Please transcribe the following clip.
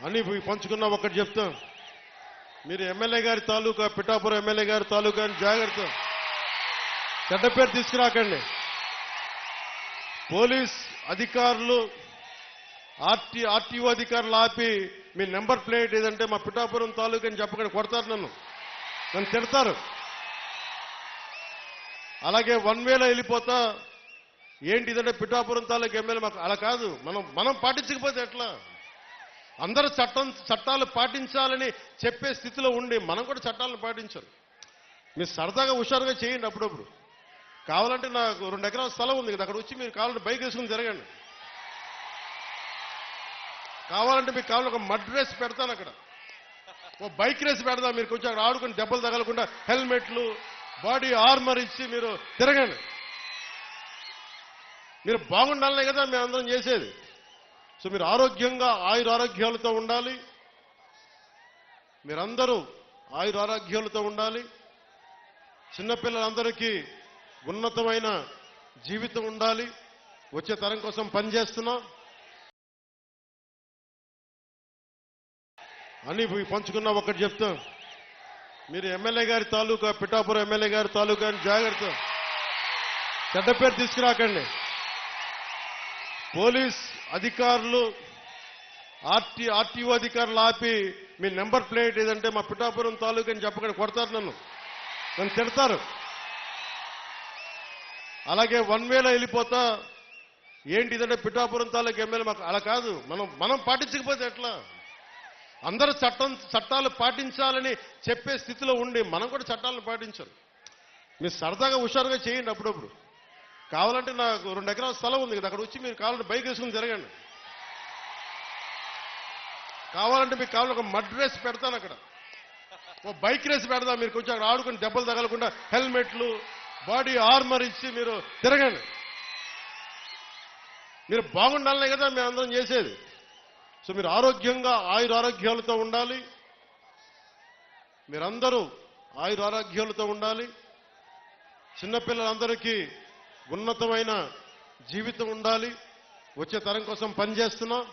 అని పంచుకున్నా ఒకటి చెప్తాం. మీరు ఎమ్మెల్యే గారి తాలూకా, పిఠాపురం ఎమ్మెల్యే గారి తాలూకా అని జాగ్రత్త. చెడ్డ పేరు తీసుకురాకండి. పోలీస్ అధికారులు, ఆర్టీఓ అధికారులు ఆపి మీ నెంబర్ ప్లేట్ ఏదంటే మా పిఠాపురం తాలూకా అని చెప్పకుండా కొడతారు, నన్ను తిడతారు. అలాగే వన్ వేలో వెళ్ళిపోతా ఏంటి ఇదంటే పిఠాపురం తాలూకా ఎమ్మెల్యే మాకు అలా కాదు. మనం పాటించకపోతే ఎట్లా? అందరూ చట్టాలు పాటించాలని చెప్పే స్థితిలో ఉండి మనం కూడా చట్టాలను పాటించాలి. మీరు సరదాగా హుషారుగా చేయండి అప్పుడప్పుడు. కావాలంటే నాకు 2 ఎకరాల స్థలం ఉంది కదా, అక్కడ వచ్చి మీరు కావాలంటే బైక్ వేసుకుని తిరగండి. కావాలంటే మీకు కావాలంటే ఒక మడ్ రేస్ పెడతాను అక్కడ, ఓ బైక్ రేస్ పెడతాం. మీరు కొంచెం అక్కడ ఆడుకుని దెబ్బలు తగలకుండా హెల్మెట్లు, బాడీ ఆర్మర్ ఇచ్చి మీరు తిరగండి. మీరు బాగుండాలనే కదా మేము అందరం చేసేది. సో మీరు ఆరోగ్యంగా ఆయురారోగ్యాలతో ఉండాలి. మీరందరూ ఆయురారోగ్యాలతో ఉండాలి. చిన్నపిల్లలందరికీ ఉన్నతమైన జీవితం ఉండాలి. వచ్చే తరం కోసం పనిచేస్తున్నాం అని పంచుకున్నా ఒకటి చెప్తాం. మీరు ఎమ్మెల్యే గారి తాలూకా, పిఠాపురం ఎమ్మెల్యే గారి తాలూకా అని జాగ్రత్త. చెడ్డ పేరు తీసుకురాకండి. పోలీస్ అధికారులు, ఆర్టీఓ అధికారులు ఆపి మీ నెంబర్ ప్లేట్ ఏదంటే మా పిఠాపురం తాలూకా అని చెప్పకుండా కొడతారు, నన్ను తిడతారు. అలాగే వన్ వేలో వెళ్ళిపోతా ఏంటి ఇదంటే పిఠాపురం తాలూకా ఎమ్మెల్యే మాకు అలా కాదు. మనం పాటించకపోతే ఎట్లా? అందరూ చట్టాలు పాటించాలని చెప్పే స్థితిలో ఉండి మనం కూడా చట్టాలను పాటించాలి. మీరు సరదాగా హుషారుగా చేయండి అప్పుడప్పుడు. కావాలంటే నాకు 2 ఎకరాల స్థలం ఉంది కదా, అక్కడ వచ్చి మీరు కావాలంటే బైక్ వేసుకుని తిరగండి. కావాలంటే మీకు కావాలంటే ఒక మడ్ రేస్ పెడతాను అక్కడ, ఓ బైక్ రేస్ పెడతాం. మీరు కొంచెం అక్కడ ఆడుకుని దెబ్బలు తగలకుండా హెల్మెట్లు, బాడీ ఆర్మర్ ఇచ్చి మీరు తిరగండి. మీరు బాగుండాలనే కదా మేము అందరం చేసేది. సో మీరు ఆరోగ్యంగా ఆయురారోగ్యాలతో ఉండాలి. మీరందరూ ఆయురారోగ్యాలతో ఉండాలి. చిన్నపిల్లలందరికీ ఉన్నతమైన జీవితం ఉండాలి. వచ్చే తరం కోసం పనిచేస్తున్నాం.